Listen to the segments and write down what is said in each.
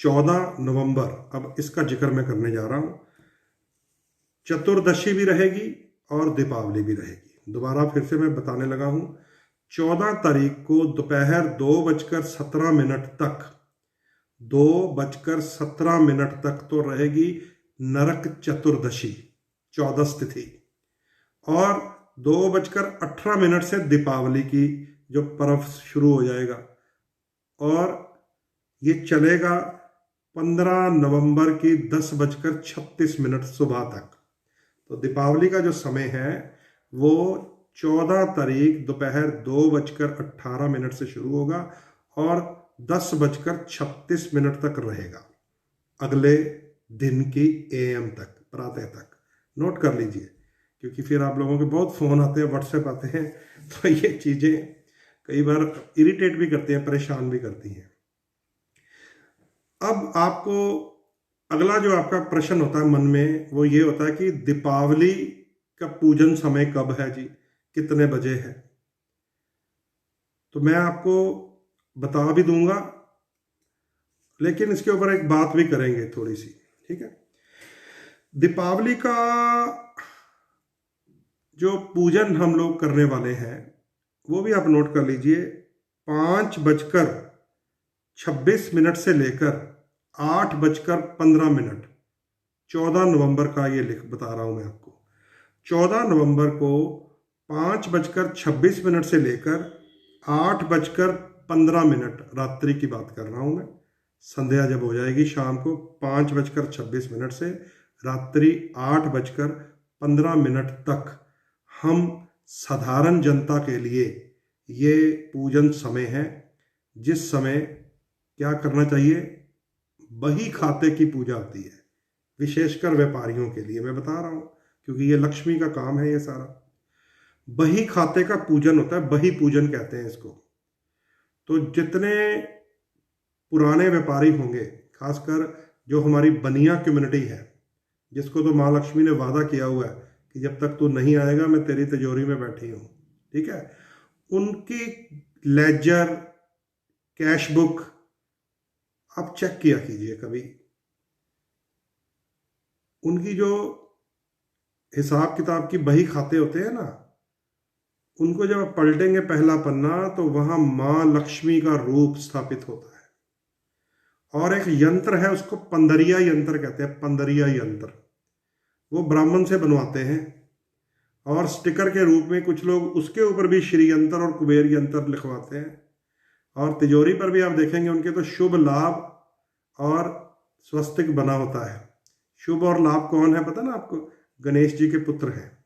14 नवंबर, अब इसका जिक्र मैं करने जा रहा हूं। चतुर्दशी भी रहेगी और दीपावली भी रहेगी। दोबारा फिर से मैं बताने लगा हूं, 14 तारीख को दोपहर 2:17 तक 2:17 तक तो रहेगी नरक चतुर्दशी, 14th तिथि। और 2:18 से दीपावली की जो पर्व शुरू हो जाएगा, और ये चलेगा 15 नवंबर की 10:36 सुबह तक। तो दीपावली का जो समय है वो 14 तारीख दोपहर 2:18 से शुरू होगा और 10:36 तक रहेगा, अगले दिन की AM तक, प्रातः तक। नोट कर लीजिए, क्योंकि फिर आप लोगों के बहुत फ़ोन आते हैं, व्हाट्सएप आते हैं, तो ये चीज़ें कई बार इरिटेट भी करती हैं, परेशान भी करती हैं। अब आपको अगला जो आपका प्रश्न होता है मन में, वो ये होता है कि दीपावली का पूजन समय कब है जी, कितने बजे है। तो मैं आपको बता भी दूंगा, लेकिन इसके ऊपर एक बात भी करेंगे थोड़ी सी, ठीक है। दीपावली का जो पूजन हम लोग करने वाले हैं वो भी आप नोट कर लीजिए। 5:26 से लेकर 8:15, 14 नवंबर का ये बता रहा हूं मैं आपको। 14 नवंबर को 5:26 से लेकर 8:15, रात्रि की बात कर रहा हूं मैं। संध्या जब हो जाएगी शाम को 5:26 से रात्रि 8:15 तक हम साधारण जनता के लिए ये पूजन समय है, जिस समय क्या करना चाहिए, बही खाते की पूजा होती है, विशेषकर व्यापारियों के लिए मैं बता रहा हूं, क्योंकि ये लक्ष्मी का काम है। ये सारा बही खाते का पूजन होता है, बही पूजन कहते हैं इसको। तो जितने पुराने व्यापारी होंगे, खासकर जो हमारी बनिया कम्युनिटी है, जिसको तो माँ लक्ष्मी ने वादा किया हुआ है कि जब तक तू नहीं आएगा मैं तेरी तिजोरी में बैठी हूं, ठीक है, उनकी लेजर, कैश बुक आप चेक किया कीजिए कभी। उनकी जो हिसाब किताब की बही खाते होते हैं ना, उनको जब आप पलटेंगे पहला पन्ना, तो वहां मां लक्ष्मी का रूप स्थापित होता है। और एक यंत्र है, उसको पंदरिया यंत्र कहते हैं, पंदरिया यंत्र। वो ब्राह्मण से बनवाते हैं, और स्टिकर के रूप में कुछ लोग उसके ऊपर भी श्री यंत्र और कुबेर यंत्र लिखवाते हैं। और तिजोरी पर भी आप देखेंगे उनके तो शुभ लाभ और स्वस्तिक बना होता है। शुभ और लाभ कौन है पता ना आपको, गणेश जी के पुत्र हैं।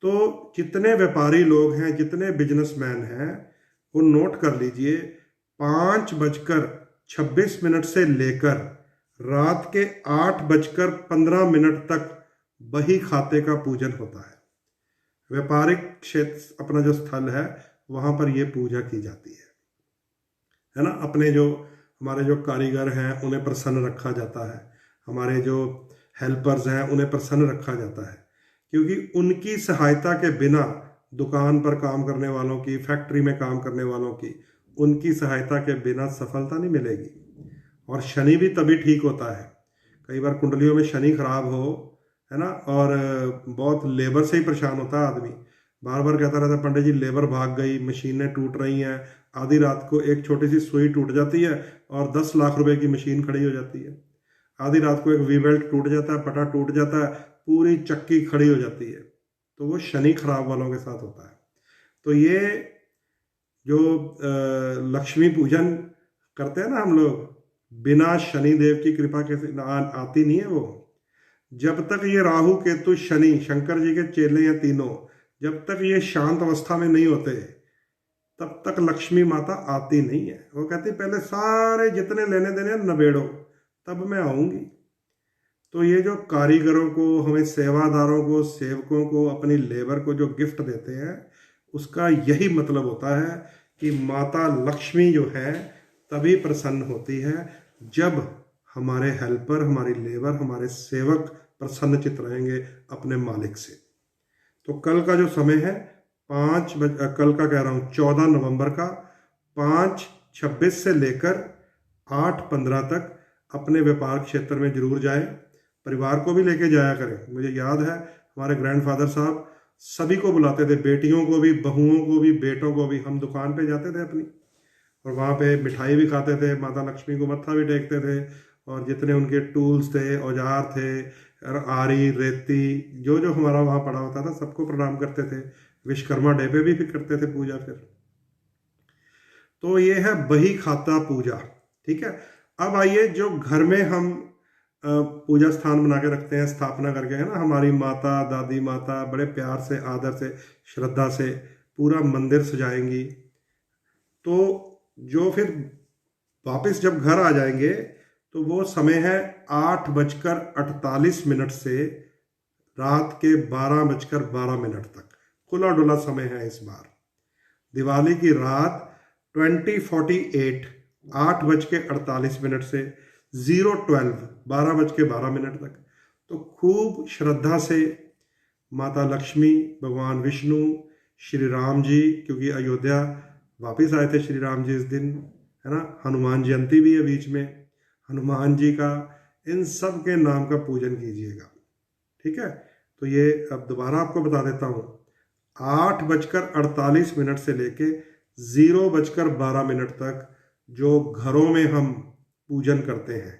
तो जितने व्यापारी लोग हैं, जितने बिजनेसमैन हैं, वो नोट कर लीजिए, 5:26 से लेकर रात के 8:15 तक बही खाते का पूजन होता है। व्यापारिक क्षेत्र, अपना जो स्थल है, वहां पर यह पूजा की जाती है ना। अपने जो हमारे जो कारीगर हैं उन्हें प्रसन्न रखा जाता है, हमारे जो हेल्पर्स हैं उन्हें प्रसन्न रखा जाता है, क्योंकि उनकी सहायता के बिना दुकान पर काम करने वालों की, फैक्ट्री में काम करने वालों की, उनकी सहायता के बिना सफलता नहीं मिलेगी। और शनि भी तभी ठीक होता है। कई बार कुंडलियों में शनि खराब हो, है ना, और बहुत लेबर से ही परेशान होता है आदमी, बार बार कहता रहता है पंडित जी लेबर भाग गई, मशीनें टूट रही हैं, आधी रात को एक छोटी सी सुई टूट जाती है और 10 लाख रुपए की मशीन खड़ी हो जाती है। आधी रात को एक वी बेल्ट टूट जाता है, पटा टूट जाता है, पूरी चक्की खड़ी हो जाती है। तो वो शनि खराब वालों के साथ होता है। तो ये जो लक्ष्मी पूजन करते हैं ना हम लोग, बिना शनि देव की कृपा के आती नहीं है वो। जब तक ये राहु केतु शनि, शंकर जी के चेले हैं तीनों, जब तक ये शांत अवस्था में नहीं होते, तब तक लक्ष्मी माता आती नहीं है। वो कहती पहले सारे जितने लेने देने नबेड़ो, तब मैं आऊंगी। तो ये जो कारीगरों को, हमें सेवादारों को, सेवकों को, अपनी लेबर को जो गिफ्ट देते हैं, उसका यही मतलब होता है कि माता लक्ष्मी जो है तभी प्रसन्न होती है जब हमारे हेल्पर, हमारी लेबर, हमारे सेवक प्रसन्नचित रहेंगे अपने मालिक से। तो कल का जो समय है कल का कह रहा हूँ 14 नवंबर का 5:26 से लेकर 8:15 तक अपने व्यापार क्षेत्र में जरूर जाएं, परिवार को भी लेके जाया करें। मुझे याद है हमारे ग्रैंडफादर साहब सभी को बुलाते थे, बेटियों को भी, बहुओं को भी, बेटों को भी। हम दुकान पे जाते थे अपनी, और वहाँ पे मिठाई भी खाते थे, माता लक्ष्मी को मत्था भी टेकते थे, और जितने उनके टूल्स थे, औजार थे, आरी, रेती, जो जो हमारा वहाँ पड़ा होता था, सबको प्रणाम करते थे। विश्वकर्मा डे पे भी करते थे पूजा। फिर तो ये है बही खाता पूजा, ठीक है। अब आइए, जो घर में हम पूजा स्थान बना के रखते हैं, स्थापना करके, है ना, हमारी माता, दादी माता बड़े प्यार से, आदर से, श्रद्धा से पूरा मंदिर सजाएंगी। तो जो फिर वापस जब घर आ जाएंगे तो वो समय है 8:48 से रात के 12:12 तक। खुला डुला समय है इस बार। दिवाली की रात 2048 8:48 से 012 12:12 तक। तो खूब श्रद्धा से माता लक्ष्मी, भगवान विष्णु, श्री राम जी, क्योंकि अयोध्या वापस आए थे श्री राम जी इस दिन, है ना, हनुमान जयंती भी है बीच में, हनुमान जी का, इन सब के नाम का पूजन कीजिएगा, ठीक है। तो ये अब दोबारा आपको बता देता हूँ, 8:48 से लेके 0:12 तक जो घरों में हम पूजन करते हैं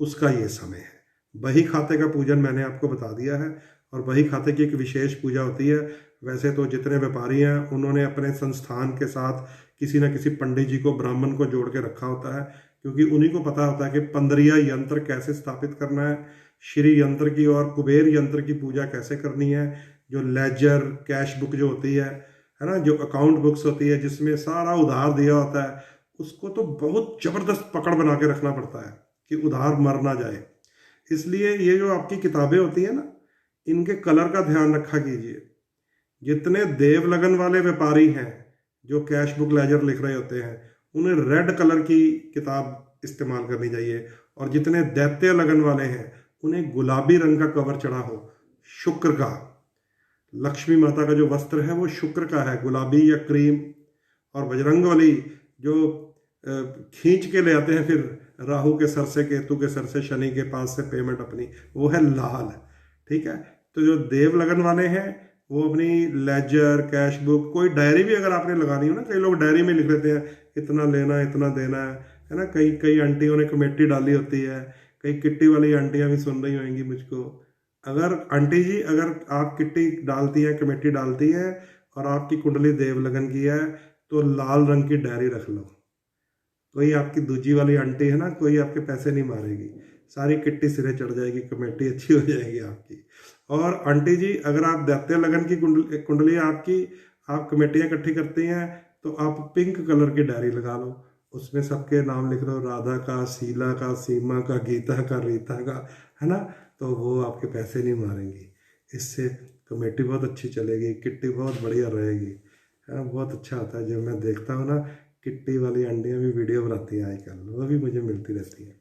उसका ये समय है। बही खाते का पूजन मैंने आपको बता दिया है, और बही खाते की एक विशेष पूजा होती है। वैसे तो जितने व्यापारी हैं उन्होंने अपने संस्थान के साथ किसी न किसी पंडित जी को, ब्राह्मण को जोड़ के रखा होता है, क्योंकि उन्हीं को पता होता है कि 15 यंत्र कैसे स्थापित करना है, श्री यंत्र की और कुबेर यंत्र की पूजा कैसे करनी है, जो लेजर, कैश बुक जो होती है ना, जो अकाउंट बुक्स होती है जिसमें सारा उधार दिया होता है, उसको तो बहुत जबरदस्त पकड़ बना के रखना पड़ता है कि उधार मर ना जाए। इसलिए ये जो आपकी किताबें होती है ना, इनके कलर का ध्यान रखा कीजिए। जितने देव लगन वाले व्यापारी हैं जो कैश बुक लेजर लिख रहे होते हैं, उन्हें रेड कलर की किताब इस्तेमाल करनी चाहिए, और जितने दैत्य लगन वाले हैं उन्हें गुलाबी रंग का कवर चढ़ा हो, शुक्र का। लक्ष्मी माता का जो वस्त्र है वो शुक्र का है, गुलाबी या क्रीम। और बजरंगबली जो खींच के ले आते हैं फिर राहु के सर से, केतु के सर से, शनि के पास से पेमेंट अपनी, वो है लाल, ठीक है। तो जो देव लगन वाले हैं वो अपनी लेजर, कैश बुक, कोई डायरी भी अगर आपने लगानी हो ना, कई लोग डायरी में लिख लेते हैं इतना लेना, इतना देना है ना। कई कई आंटियों ने कमेटी डाली होती है, कई किट्टी वाली आंटियां भी सुन रही होंगी मुझको। अगर आंटी जी, अगर आप किट्टी डालती हैं, कमेटी डालती हैं, और आपकी कुंडली देव लगन की है, तो लाल रंग की डायरी रख लो। कोई आपकी दूजी वाली आंटी है ना, कोई आपके पैसे नहीं मारेगी, सारी किट्टी सिरे चढ़ जाएगी, कमेटी अच्छी हो जाएगी आपकी। और आंटी जी, अगर आप दैत्य लगन की कुंडली आपकी, आप कमेटियाँ इकट्ठी करती हैं, तो आप पिंक कलर की डायरी लगा लो, उसमें सबके नाम लिख लो, राधा का, शीला का, सीमा का, गीता का, रीता का, है ना। तो वो आपके पैसे नहीं मारेंगी, इससे कमेटी बहुत अच्छी चलेगी, किट्टी बहुत बढ़िया रहेगी, है, बहुत अच्छा आता है। जब मैं देखता हूँ ना, किट्टी वाली आंटियाँ भी वीडियो बनाती हैं आजकल, वो भी मुझे मिलती रहती है।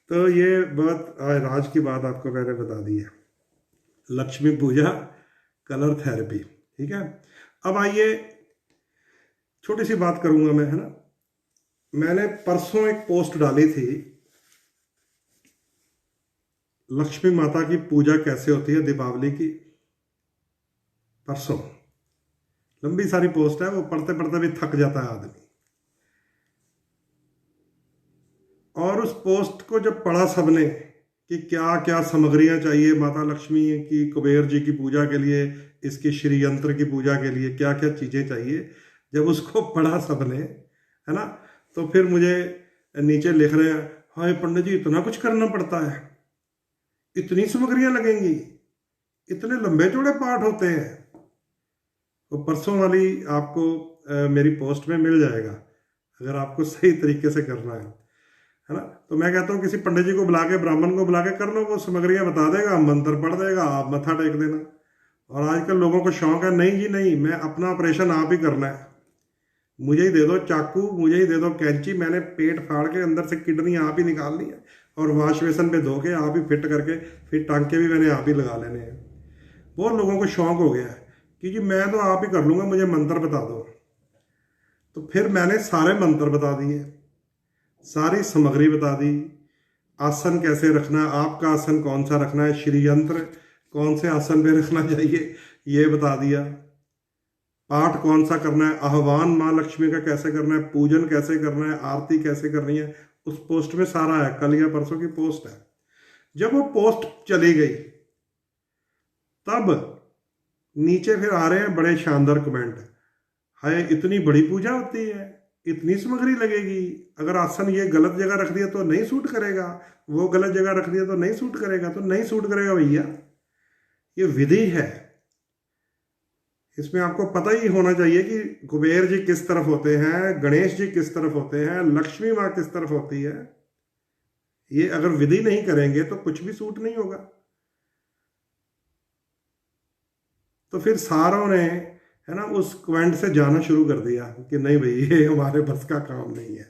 तो ये बहुत राज की बात आपको मैंने बता दी है, लक्ष्मी पूजा, कलर थेरेपी, ठीक है। अब आइए, छोटी सी बात करूंगा मैं, है ना। मैंने परसों एक पोस्ट डाली थी, लक्ष्मी माता की पूजा कैसे होती है दीपावली की, परसों। लंबी सारी पोस्ट है, वो पढ़ते पढ़ते भी थक जाता है आदमी। और उस पोस्ट को जब पढ़ा सबने कि क्या क्या सामग्रियां चाहिए माता लक्ष्मी की, कुबेर जी की पूजा के लिए, इसकी श्री यंत्र की पूजा के लिए क्या क्या चीज़ें चाहिए, जब उसको पढ़ा सबने, है ना, तो फिर मुझे नीचे लिख रहे हैं, हाय पंडित जी इतना कुछ करना पड़ता है, इतनी सामग्रियां लगेंगी, इतने लंबे चौड़े पाठ होते हैं। तो परसों वाली आपको मेरी पोस्ट में मिल जाएगा, अगर आपको सही तरीके से करना है ना। तो मैं कहता हूँ किसी पंडित जी को बुला के, ब्राह्मण को बुला के कर लो, वो सामग्रियां बता देगा, मंत्र पढ़ देगा, आप मत्था टेक देना। और आजकल लोगों को शौक है, नहीं जी नहीं, मैं अपना ऑपरेशन आप ही करना है, मुझे ही दे दो चाकू, मुझे ही दे दो कैंची, मैंने पेट फाड़ के अंदर से किडनी आप ही निकालनी है, और वाश बेसन पे धो के आप ही फिट करके, फिर टांके भी मैंने आप ही लगा लेने हैं। बहुत लोगों को शौक हो गया है कि जी मैं तो आप ही कर लूँगा, मुझे मंत्र बता दो। तो फिर मैंने सारे मंत्र बता दिए, सारी सामग्री बता दी। आसन कैसे रखना है, आपका आसन कौन सा रखना है, श्री यंत्र कौन से आसन पे रखना चाहिए ये बता दिया, पाठ कौन सा करना है, आह्वान माँ लक्ष्मी का कैसे करना है, पूजन कैसे करना है, आरती कैसे करनी है, उस पोस्ट में सारा है। कल या परसों की पोस्ट है। जब वो पोस्ट चली गई तब नीचे फिर आ रहे हैं बड़े शानदार कमेंट, हाय इतनी बड़ी पूजा होती है, इतनी सामग्री लगेगी, अगर आसन ये गलत जगह रख दिया तो नहीं सूट करेगा, वो गलत जगह रख दिया तो नहीं सूट करेगा। तो नहीं सूट करेगा भैया, ये विधि है, इसमें आपको पता ही होना चाहिए कि कुबेर जी किस तरफ होते हैं, गणेश जी किस तरफ होते हैं, लक्ष्मी माँ किस तरफ होती है। ये अगर विधि नहीं करेंगे तो कुछ भी सूट नहीं होगा। तो फिर सारों ने है ना उस कमेंट से जाना शुरू कर दिया कि नहीं भाई ये हमारे बस का काम नहीं है।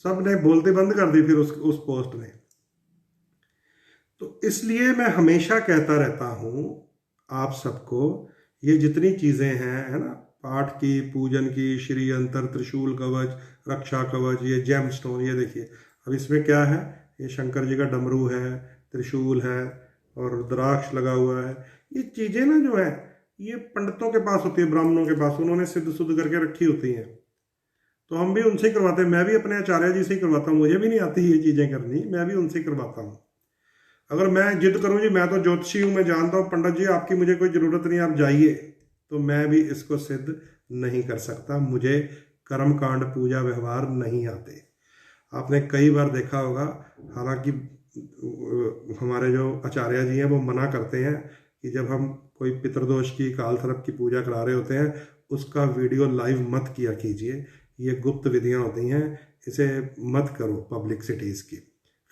सब ने बोलते बंद कर दी फिर उस पोस्ट ने। तो इसलिए मैं हमेशा कहता रहता हूं आप सबको, ये जितनी चीजें हैं है ना, पाठ की, पूजन की, श्री यंत्र, त्रिशूल कवच, रक्षा कवच, ये जेम स्टोन, ये देखिए अब इसमें क्या है, ये शंकर जी का डमरू है, त्रिशूल है और रुद्राक्ष लगा हुआ है। ये चीजें ना जो है ये पंडितों के पास होती है, ब्राह्मणों के पास, उन्होंने सिद्ध सुद्ध करके रखी होती हैं। तो हम भी उनसे ही करवाते हैं, मैं भी अपने आचार्य जी से ही करवाता हूँ, मुझे भी नहीं आती ये चीजें करनी, मैं भी उनसे ही करवाता हूँ। अगर मैं जिद करूँ जी मैं तो ज्योतिषी हूँ, मैं जानता हूँ पंडित जी आपकी मुझे कोई ज़रूरत नहीं, आप जाइए, तो मैं भी इसको सिद्ध नहीं कर सकता। मुझे कर्मकांड पूजा व्यवहार नहीं आते। आपने कई बार देखा होगा, हालांकि हमारे जो आचार्य जी हैं वो मना करते हैं कि जब हम कोई पितृदोष की, काल सर्प की पूजा करा रहे होते हैं उसका वीडियो लाइव मत किया कीजिए, ये गुप्त विधियाँ होती हैं, इसे मत करो पब्लिसिटीज़ की।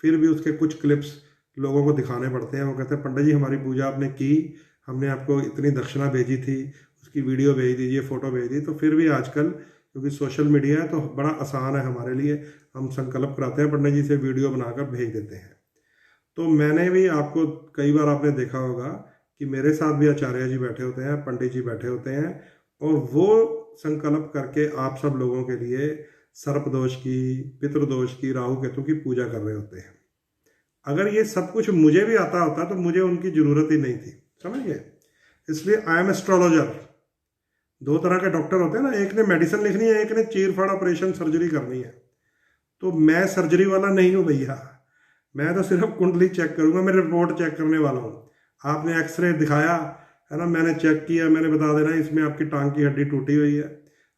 फिर भी उसके कुछ क्लिप्स लोगों को दिखाने पड़ते हैं। वो कहते हैं पंडित जी हमारी पूजा आपने की, हमने आपको इतनी दक्षिणा भेजी थी, उसकी वीडियो भेज दीजिए, फ़ोटो भेज दी। तो फिर भी आजकल क्योंकि सोशल मीडिया है तो बड़ा आसान है हमारे लिए, हम संकल्प कराते हैं पंडित जी से, वीडियो बनाकर भेज देते हैं। तो मैंने भी आपको कई बार आपने देखा होगा कि मेरे साथ भी आचार्य जी बैठे होते हैं, पंडित जी बैठे होते हैं और वो संकल्प करके आप सब लोगों के लिए सर्प दोष की, पितृदोष की, राहु केतु की पूजा कर रहे होते हैं। अगर ये सब कुछ मुझे भी आता होता तो मुझे उनकी जरूरत ही नहीं थी, समझ गए। इसलिए आई एम एस्ट्रोलॉजर। दो तरह के डॉक्टर होते हैं ना, एक ने मेडिसिन लिखनी है, एक ने चीरफाड़ ऑपरेशन सर्जरी करनी है। तो मैं सर्जरी वाला नहीं हूँ भैया, मैं तो सिर्फ कुंडली चेक करूंगा, मैं रिपोर्ट चेक करने वाला हूँ। आपने एक्सरे दिखाया है ना, मैंने चेक किया, मैंने बता देना इसमें आपकी टांग की हड्डी टूटी हुई है,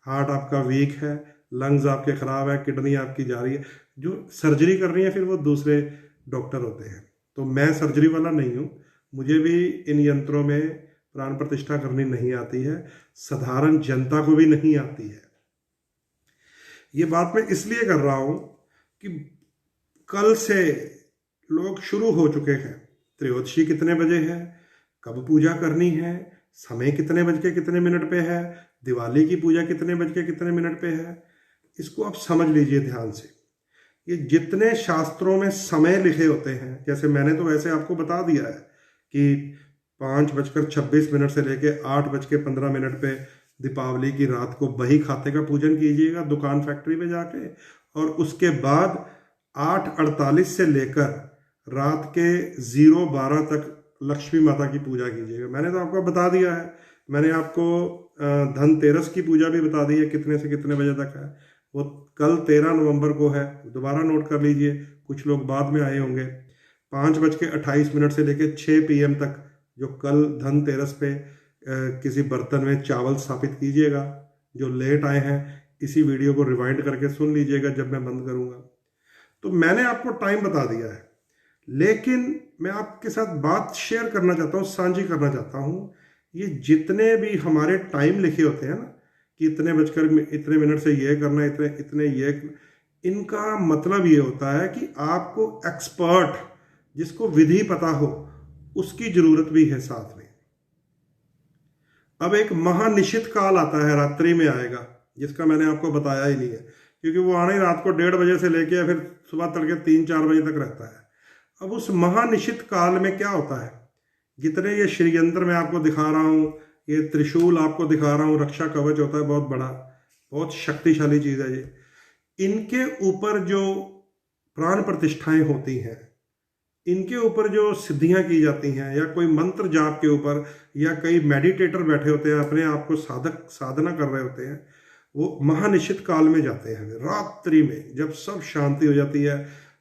हार्ट आपका वीक है, लंग्स आपके खराब है, किडनी आपकी जा रही है। जो सर्जरी कर रही है फिर वो दूसरे डॉक्टर होते हैं। तो मैं सर्जरी वाला नहीं हूँ, मुझे भी इन यंत्रों में प्राण प्रतिष्ठा करनी नहीं आती है, साधारण जनता को भी नहीं आती है। ये बात मैं इसलिए कर रहा हूँ कि कल से लोग शुरू हो चुके हैं, त्रयोदशी कितने बजे है, कब पूजा करनी है, समय कितने बज के कितने मिनट पे है, दिवाली की पूजा कितने बज के कितने मिनट पे है, इसको आप समझ लीजिए ध्यान से। ये जितने शास्त्रों में समय लिखे होते हैं, जैसे मैंने तो वैसे आपको बता दिया है कि 5:26 से लेके 8:15 पे दीपावली की रात को बही खाते का पूजन कीजिएगा दुकान फैक्ट्री में जाके, और उसके बाद 8:48 से लेकर रात के 0:12 तक लक्ष्मी माता की पूजा कीजिएगा। मैंने तो आपको बता दिया है, मैंने आपको धनतेरस की पूजा भी बता दी है कितने से कितने बजे तक है, वो कल 13 नवंबर को है, दोबारा नोट कर लीजिए, कुछ लोग बाद में आए होंगे। 5:28 से लेकर 6 PM तक जो कल धनतेरस पे किसी बर्तन में चावल स्थापित कीजिएगा। जो लेट आए हैं इसी वीडियो को रिवाइंड करके सुन लीजिएगा जब मैं बंद करूंगा। तो मैंने आपको टाइम बता दिया है, लेकिन मैं आपके साथ बात शेयर करना चाहता हूँ, साझी करना चाहता हूँ। ये जितने भी हमारे टाइम लिखे होते हैं ना कि इतने बजकर इतने मिनट से ये करना, इतने ये, इनका मतलब ये होता है कि आपको एक्सपर्ट, जिसको विधि पता हो, उसकी जरूरत भी है साथ में। अब एक महानिशित काल आता है, रात्रि में आएगा, जिसका मैंने आपको बताया ही नहीं है, क्योंकि वो आने रात को 1:30 बजे से लेके फिर सुबह तड़के 3-4 बजे तक रहता है। अब उस महानिशित काल में क्या होता है, जितने ये श्रीयंत्र मैं आपको दिखा रहा हूँ, ये त्रिशूल आपको दिखा रहा हूँ, रक्षा कवच होता है बहुत बड़ा, बहुत शक्तिशाली चीज़ है ये, इनके ऊपर जो प्राण प्रतिष्ठाएं होती हैं, इनके ऊपर जो सिद्धियां की जाती हैं, या कोई मंत्र जाप के ऊपर, या कई मेडिटेटर बैठे होते हैं अपने आप को साधना कर रहे होते हैं, वो महानिशित काल में जाते हैं, रात्रि में जब सब शांति हो जाती है,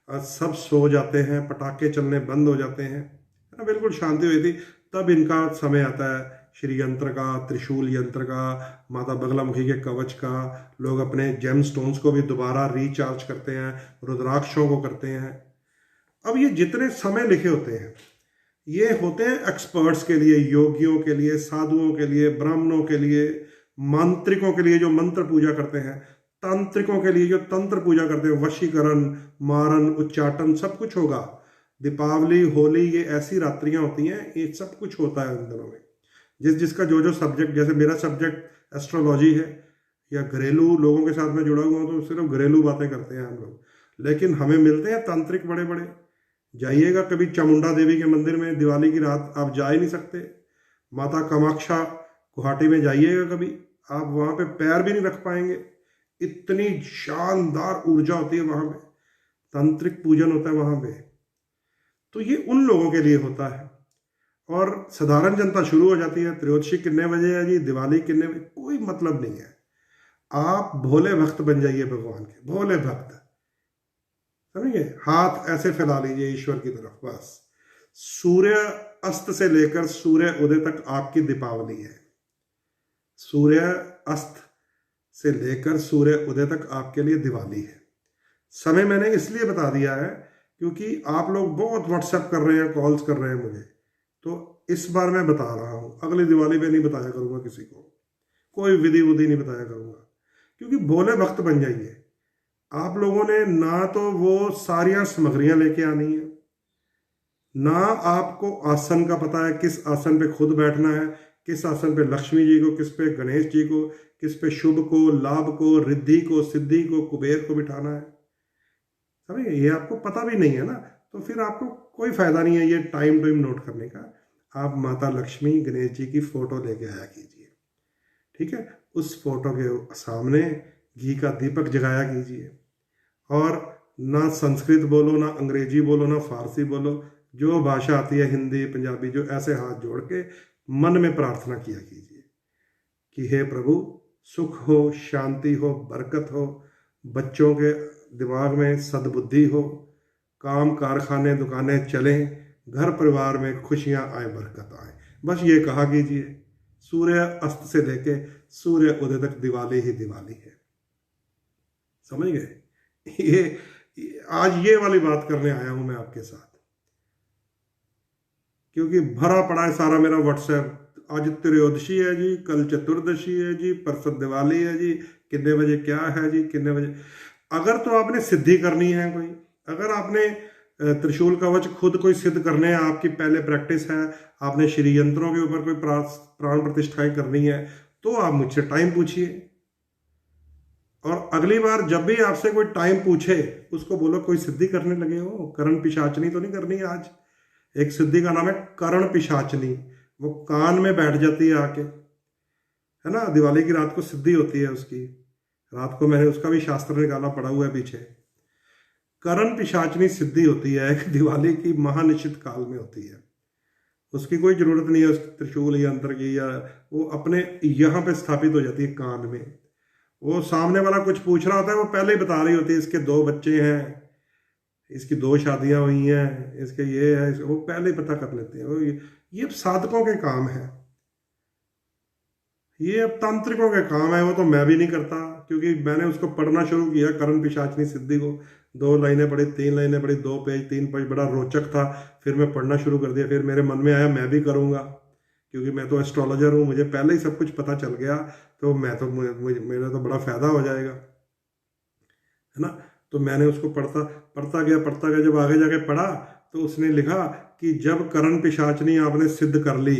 सब सो जाते हैं, पटाखे चलने बंद हो जाते हैं, है ना, बिल्कुल शांति हुई थी, तब इनका समय आता है श्री यंत्र का, त्रिशूल यंत्र का, माता बगलामुखी के कवच का। लोग अपने जेम स्टोन्स को भी दोबारा रिचार्ज करते हैं, रुद्राक्षों को करते हैं। अब ये जितने समय लिखे होते हैं ये होते हैं एक्सपर्ट्स के लिए, योगियों के लिए, साधुओं के लिए, ब्राह्मणों के लिए, मांत्रिकों के लिए जो मंत्र पूजा करते हैं, तांत्रिकों के लिए जो तंत्र पूजा करते हैं, वशीकरण, मारन, उच्चाटन, सब कुछ होगा। दीपावली, होली, ये ऐसी रात्रियां होती हैं, ये सब कुछ होता है उन दिनों में। जिसका जो सब्जेक्ट, जैसे मेरा सब्जेक्ट एस्ट्रोलॉजी है या घरेलू लोगों के साथ में जुड़ा हुआ हूँ, तो सिर्फ घरेलू बातें करते हैं हम लोग, लेकिन हमें मिलते हैं तांत्रिक बड़े बड़े। जाइएगा कभी चामुंडा देवी के मंदिर में, दिवाली की रात आप जा ही नहीं सकते। माता कामाक्षा गुवाहाटी में जाइएगा कभी, आप वहाँ पे पैर भी नहीं रख पाएंगे, इतनी शानदार ऊर्जा होती है वहाँ पे, तांत्रिक पूजन होता है वहाँ पे। तो ये उन लोगों के लिए होता है, और साधारण जनता शुरू हो जाती है, त्रयोदशी कितने बजे है जी, दिवाली कितने बजे, कोई मतलब नहीं है। आप भोले भक्त बन जाइए भगवान के, भोले भक्त, समझिए, हाथ ऐसे फैला लीजिए ईश्वर की तरफ, बस। सूर्य अस्त से लेकर सूर्य उदय तक आपकी दीपावली है। सूर्य अस्त से लेकर सूर्य उदय तक आपके लिए दिवाली है। समय मैंने इसलिए बता दिया है क्योंकि आप लोग बहुत व्हाट्सएप कर रहे हैं, कॉल्स कर रहे हैं मुझे, तो इस बार मैं बता रहा हूं। अगली दिवाली पे नहीं बताया करूंगा किसी को, कोई विधि उधि नहीं बताया करूंगा, क्योंकि भोले भक्त बन जाइए। आप लोगों ने ना तो वो सारियां सामग्रियां लेके आनी है, ना आपको आसन का पता है, किस आसन पे खुद बैठना है, किस आसन पे लक्ष्मी जी को, किस पे गणेश जी को, किस पे शुभ को, लाभ को, रिद्धि को, सिद्धि को, कुबेर को बिठाना है, समझिए, ये आपको पता भी नहीं है ना, तो फिर आपको कोई फायदा नहीं है ये टाइम नोट करने का। आप माता लक्ष्मी, गणेश जी की फोटो लेके आया कीजिए, ठीक है, उस फोटो के सामने घी का दीपक जगाया कीजिए, और ना संस्कृत बोलो, ना अंग्रेजी बोलो, ना फारसी बोलो, जो भाषा आती है, हिंदी, पंजाबी, जो ऐसे हाथ जोड़ के मन में प्रार्थना किया कीजिए कि हे प्रभु, सुख हो, शांति हो, बरकत हो, बच्चों के दिमाग में सद्बुद्धि हो, काम कारखाने दुकानें चलें, घर परिवार में खुशियां आए, बरकत आए, बस ये कहा कीजिए। सूर्य अस्त से लेके सूर्य उदय तक दिवाली ही दिवाली है, समझ गए। ये आज ये वाली बात करने आया हूं मैं आपके साथ, क्योंकि भरा पड़ा है सारा मेरा व्हाट्सएप। आज त्रयोदशी है जी, कल चतुर्दशी है जी, परसों दिवाली है जी, कितने बजे क्या है जी, कितने बजे। अगर तो आपने सिद्धि करनी है कोई, अगर आपने त्रिशूल कवच खुद कोई सिद्ध करने हैं, आपकी पहले प्रैक्टिस है, आपने श्री यंत्रों के ऊपर कोई प्राण प्रतिष्ठाएं करनी है, तो आप मुझसे टाइम पूछिए। और अगली बार जब भी आपसे कोई टाइम पूछे, उसको बोलो कोई सिद्धि करने लगे हो, करण पिशाचनी तो नहीं करनी है आज। एक सिद्धि का नाम है करण पिशाचनी, वो कान में बैठ जाती है आके, है ना, दिवाली की रात को सिद्धि होती है उसकी, रात को मैंने उसका भी शास्त्र निकाला, पड़ा हुआ है पीछे। करण पिशाचनी सिद्धि होती है, एक दिवाली की महानिश्चित काल में होती है, उसकी कोई जरूरत नहीं है उस त्रिशूल यंत्र की, या वो अपने यहाँ पे स्थापित हो जाती है कान में। वो सामने वाला कुछ पूछ रहा होता है, वो पहले ही बता रही होती है, इसके 2 बच्चे हैं, इसकी 2 शादियां हुई हैं, इसके ये है, वो पहले ही पता कर लेते हैं। ये साधकों के काम है, ये अब तांत्रिकों के काम है, वो तो मैं भी नहीं करता, क्योंकि मैंने उसको पढ़ना शुरू किया करण पिशाचनी सिद्धि को, 2 लाइनें पढ़ी, 3 लाइनें पढ़ी, 2 पेज 3 पेज, बड़ा रोचक था, फिर मैं पढ़ना शुरू कर दिया। फिर मेरे मन में आया मैं भी करूँगा, क्योंकि मैं तो एस्ट्रोलॉजर हूँ, मुझे पहले ही सब कुछ पता चल गया, तो मैं तो मेरा तो बड़ा फायदा हो जाएगा, है ना। तो मैंने उसको पढ़ता गया, जब आगे जाके पढ़ा तो उसने लिखा कि जब करण पिशाचनी आपने सिद्ध कर ली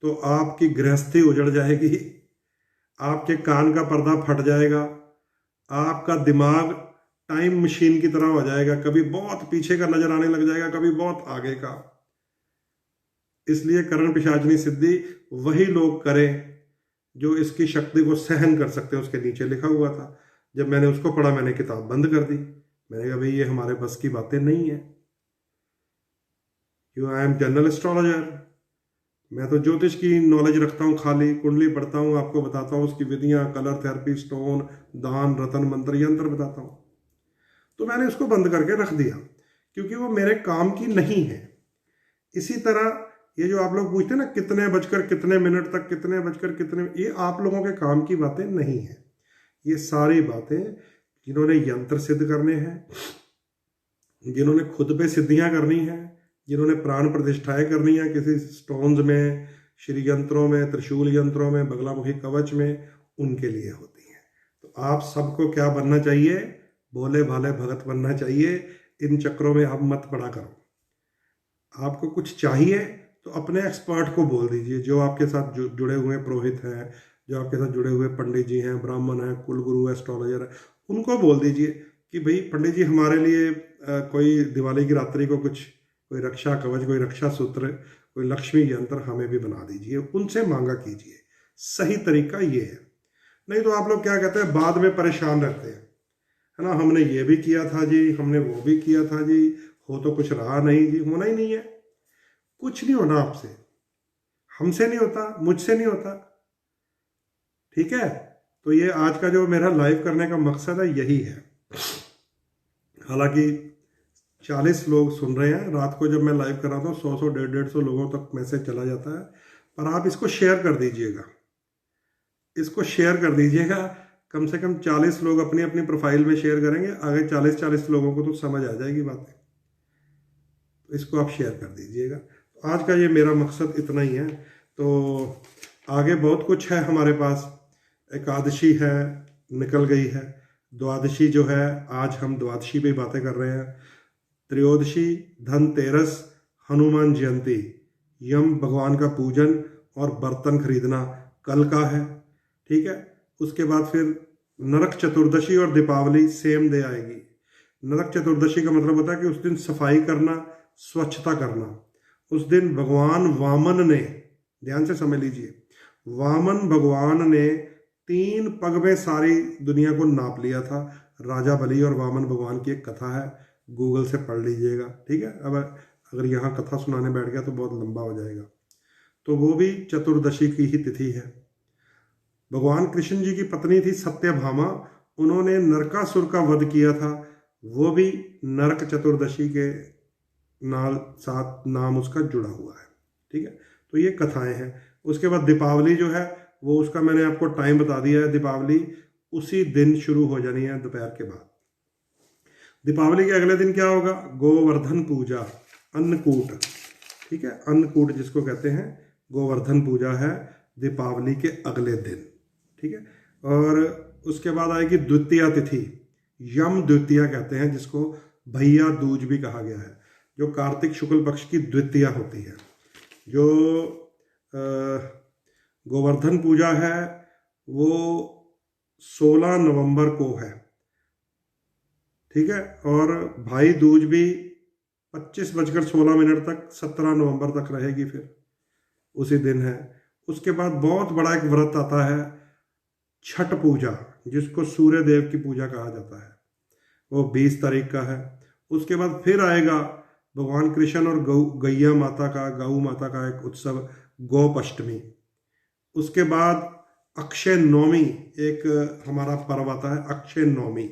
तो आपकी गृहस्थी उजड़ जाएगी, आपके कान का पर्दा फट जाएगा, आपका दिमाग टाइम मशीन की तरह हो जाएगा, कभी बहुत पीछे का नजर आने लग जाएगा, कभी बहुत आगे का। इसलिए करण पिशाचनी सिद्धि वही लोग करें जो इसकी शक्ति को सहन कर सकते हैं, उसके नीचे लिखा हुआ था। जब मैंने उसको पढ़ा, मैंने किताब बंद कर दी, मैंने कहा भाई ये हमारे बस की बातें नहीं है, क्यों, आई एम जनरल एस्ट्रोलॉजर, मैं तो ज्योतिष की नॉलेज रखता हूँ, खाली कुंडली पढ़ता हूँ, आपको बताता हूँ उसकी विधियाँ, कलर थेरेपी, स्टोन, दान, रतन, मंत्र, यंत्र बताता हूँ। तो मैंने उसको बंद करके रख दिया, क्योंकि वो मेरे काम की नहीं है। इसी तरह ये जो आप लोग पूछते हैं ना कितने बजकर कितने मिनट तक, कितने बजकर कितने, ये आप लोगों के काम की बातें नहीं है। ये सारी बातें जिन्होंने यंत्र सिद्ध करने हैं, जिन्होंने खुद पे सिद्धियां करनी है, जिन्होंने प्राण प्रतिष्ठाएं करनी है किसी स्टोन्स में, श्री यंत्रों में, त्रिशूल यंत्रों में, बगलामुखी कवच में, उनके लिए होती हैं। तो आप सबको क्या बनना चाहिए? भोले भाले भगत बनना चाहिए। इन चक्रों में आप मत पड़ा करो। आपको कुछ चाहिए तो अपने एक्सपर्ट को बोल दीजिए, जो आपके साथ जुड़े हुए पुरोहित हैं, जो आपके साथ जुड़े हुए पंडित जी हैं, ब्राह्मण हैं, कुलगुरु, एस्ट्रोलॉजर है, उनको बोल दीजिए कि भाई पंडित जी हमारे लिए कोई दिवाली की रात्रि को कुछ, कोई रक्षा कवच, कोई रक्षा सूत्र, कोई लक्ष्मी यंत्र हमें भी बना दीजिए। उनसे मांगा कीजिए। सही तरीका ये है। नहीं तो आप लोग क्या कहते हैं, बाद में परेशान रहते हैं, है ना, हमने ये भी किया था जी, हमने वो भी किया था जी, हो तो कुछ रहा नहीं जी। होना ही नहीं है, कुछ नहीं होना आपसे, हमसे नहीं होता, मुझसे नहीं होता। ठीक है, तो ये आज का जो मेरा लाइव करने का मकसद है यही है। हालांकि 40 लोग सुन रहे हैं, रात को जब मैं लाइव कर रहा था 100 150 लोगों तक मैसेज चला जाता है। पर आप इसको शेयर कर दीजिएगा, इसको शेयर कर दीजिएगा। कम से कम 40 लोग अपनी अपनी प्रोफाइल में शेयर करेंगे, आगे 40 लोगों को तो समझ आ जाएगी बातें। तो इसको आप शेयर कर दीजिएगा। तो आज का ये मेरा मकसद इतना ही है। तो आगे बहुत कुछ है हमारे पास। एकादशी है, निकल गई है। द्वादशी जो है, आज हम द्वादशी पे बातें कर रहे हैं। त्रयोदशी, धनतेरस, हनुमान जयंती, यम भगवान का पूजन और बर्तन खरीदना कल का है। ठीक है, उसके बाद फिर नरक चतुर्दशी और दीपावली सेम डे आएगी। नरक चतुर्दशी का मतलब होता है कि उस दिन सफाई करना, स्वच्छता करना। उस दिन भगवान वामन ने, ध्यान से समझ लीजिए, वामन भगवान ने 3 पग में सारी दुनिया को नाप लिया था। राजा बलि और वामन भगवान की एक कथा है, गूगल से पढ़ लीजिएगा। ठीक है, अब अगर यहाँ कथा सुनाने बैठ गया तो बहुत लंबा हो जाएगा। तो वो भी चतुर्दशी की ही तिथि है। भगवान कृष्ण जी की पत्नी थी सत्यभामा, उन्होंने नरकासुर का वध किया था, वो भी नरक चतुर्दशी के साथ नाम उसका जुड़ा हुआ है। ठीक है, तो ये कथाएं हैं। उसके बाद दीपावली जो है वो, उसका मैंने आपको टाइम बता दिया है। दीपावली उसी दिन शुरू हो जानी है, दोपहर के बाद। दीपावली के अगले दिन क्या होगा? गोवर्धन पूजा, अन्नकूट। ठीक है, अन्नकूट जिसको कहते हैं, गोवर्धन पूजा है दीपावली के अगले दिन। ठीक है, और उसके बाद आएगी द्वितीया तिथि, यम द्वितीया कहते हैं जिसको, भैया दूज भी कहा गया है, जो कार्तिक शुक्ल पक्ष की द्वितीया होती है। जो गोवर्धन पूजा है वो 16 नवंबर को है। ठीक है, और भाई दूज भी 25:16 तक 17 नवंबर तक रहेगी, फिर उसी दिन है। उसके बाद बहुत बड़ा एक व्रत आता है, छठ पूजा, जिसको सूर्य देव की पूजा कहा जाता है, वो 20 तारीख का है। उसके बाद फिर आएगा भगवान कृष्ण और गैया माता का, गौ माता का एक उत्सव, गोपाष्टमी। उसके बाद अक्षय नवमी, एक हमारा पर्व आता है अक्षय नवमी।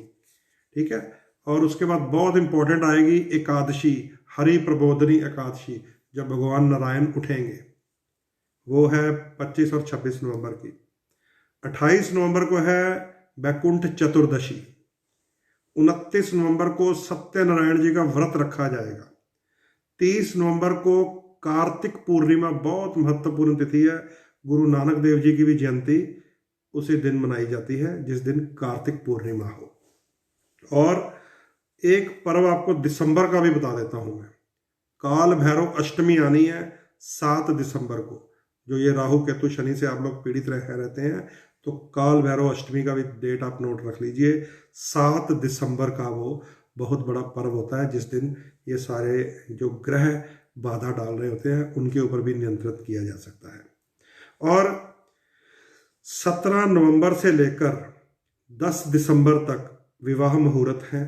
ठीक है, और उसके बाद बहुत इंपॉर्टेंट आएगी एकादशी, हरि प्रबोधनी एकादशी, जब भगवान नारायण उठेंगे, वो है 25 और 26 नवंबर की। 28 नवंबर को है बैकुंठ चतुर्दशी। 29 नवंबर को सत्यनारायण जी का व्रत रखा जाएगा। 30 नवंबर को कार्तिक पूर्णिमा, बहुत महत्वपूर्ण तिथि है, गुरु नानक देव जी की भी जयंती उसी दिन मनाई जाती है जिस दिन कार्तिक पूर्णिमा हो। और एक पर्व आपको दिसंबर का भी बता देता हूं मैं, काल भैरव अष्टमी आनी है 7 दिसंबर को। जो ये राहु केतु शनि से आप लोग पीड़ित रहते हैं, तो काल भैरव अष्टमी का भी डेट आप नोट रख लीजिए। 7 दिसंबर का वो बहुत बड़ा पर्व होता है, जिस दिन ये सारे जो ग्रह बाधा डाल रहे होते हैं उनके ऊपर भी नियंत्रित किया जा सकता है। और 17 नवंबर से लेकर 10 दिसंबर तक विवाह मुहूर्त है।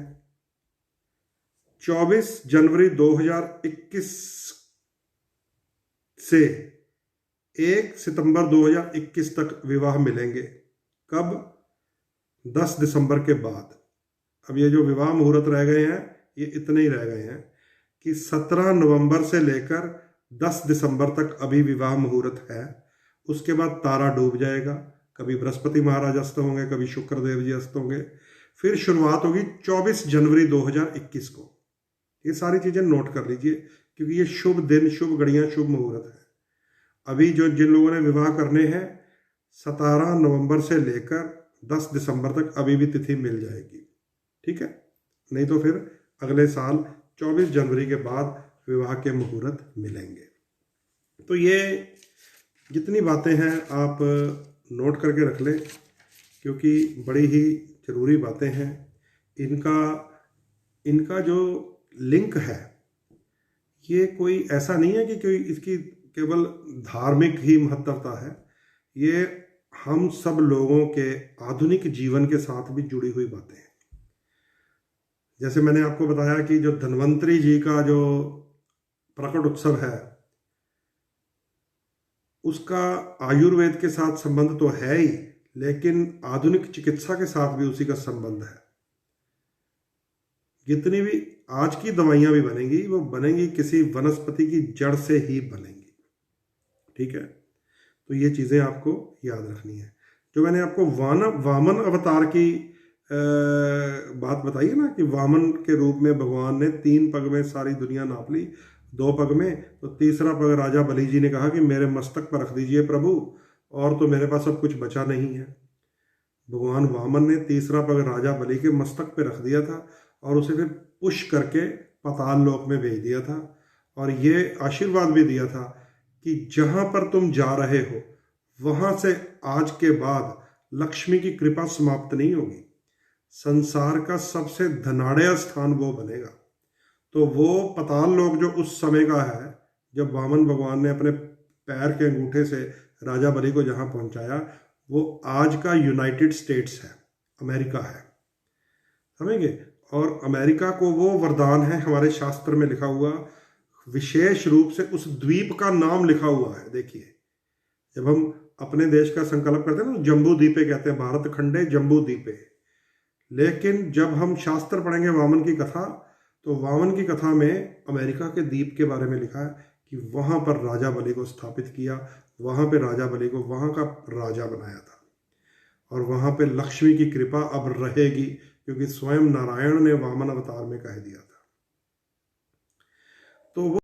24 जनवरी 2021 से 1 सितंबर 2021 तक विवाह मिलेंगे। कब? 10 दिसंबर के बाद। अब ये जो विवाह मुहूर्त रह गए हैं ये इतने ही रह गए हैं कि 17 नवंबर से लेकर 10 दिसंबर तक अभी विवाह मुहूर्त है। उसके बाद तारा डूब जाएगा, कभी बृहस्पति महाराज अस्त होंगे, कभी शुक्रदेव जी अस्त होंगे। फिर शुरुआत होगी 24 जनवरी 2021 को। ये सारी चीजें नोट कर लीजिए क्योंकि ये शुभ दिन, शुभ घड़ियां, शुभ मुहूर्त है। अभी जो जिन लोगों ने विवाह करने हैं 17 नवंबर से लेकर 10 दिसंबर तक अभी भी तिथि मिल जाएगी, ठीक है। नहीं तो फिर अगले साल 24 जनवरी के बाद विवाह के मुहूर्त मिलेंगे। तो ये जितनी बातें हैं आप नोट करके रख लें क्योंकि बड़ी ही ज़रूरी बातें हैं। इनका जो लिंक है ये कोई ऐसा नहीं है कि कोई इसकी केवल धार्मिक ही महत्वता है, ये हम सब लोगों के आधुनिक जीवन के साथ भी जुड़ी हुई बातें हैं। जैसे मैंने आपको बताया कि जो धन्वंतरी जी का जो प्रकट उत्सव है उसका आयुर्वेद के साथ संबंध तो है ही, लेकिन आधुनिक चिकित्सा के साथ भी उसी का संबंध है। जितनी भी आज की दवाइयां भी बनेंगी वो बनेंगी किसी वनस्पति की जड़ से ही बनेंगी, ठीक है। तो ये चीज़ें आपको याद रखनी है। जो मैंने आपको वामन अवतार की बात बताई है ना कि वामन के रूप में भगवान ने 3 पग में सारी दुनिया नाप ली, 2 पग में, तो तीसरा पग राजा बलि जी ने कहा कि मेरे मस्तक पर रख दीजिए प्रभु, और तो मेरे पास अब कुछ बचा नहीं है। भगवान वामन ने तीसरा पग राजा बलि के मस्तक पर रख दिया था और उसे फिर पुश करके पाताल लोक में भेज दिया था और ये आशीर्वाद भी दिया था कि जहां पर तुम जा रहे हो वहां से आज के बाद लक्ष्मी की कृपा समाप्त नहीं होगी, संसार का सबसे धनाढ़ स्थान वो बनेगा। तो वो पाताल लोक जो उस समय का है जब वामन भगवान ने अपने पैर के अंगूठे से राजा बलि को जहां पहुंचाया, वो आज का यूनाइटेड स्टेट्स है, अमेरिका है, समझेंगे। और अमेरिका को वो वरदान है, हमारे शास्त्र में लिखा हुआ, विशेष रूप से उस द्वीप का नाम लिखा हुआ है। देखिए जब हम अपने देश का संकल्प करते हैं ना, जम्बू द्वीपे कहते हैं, भारत खंडे जम्बू द्वीपे। लेकिन जब हम शास्त्र पढ़ेंगे वामन की कथा, तो वामन की कथा में अमेरिका के द्वीप के बारे में लिखा है कि वहां पर राजा बलि को स्थापित किया, वहां पे राजा बलि को वहां का राजा बनाया था और वहां पे लक्ष्मी की कृपा अब रहेगी क्योंकि स्वयं नारायण ने वामन अवतार में कह दिया था। तो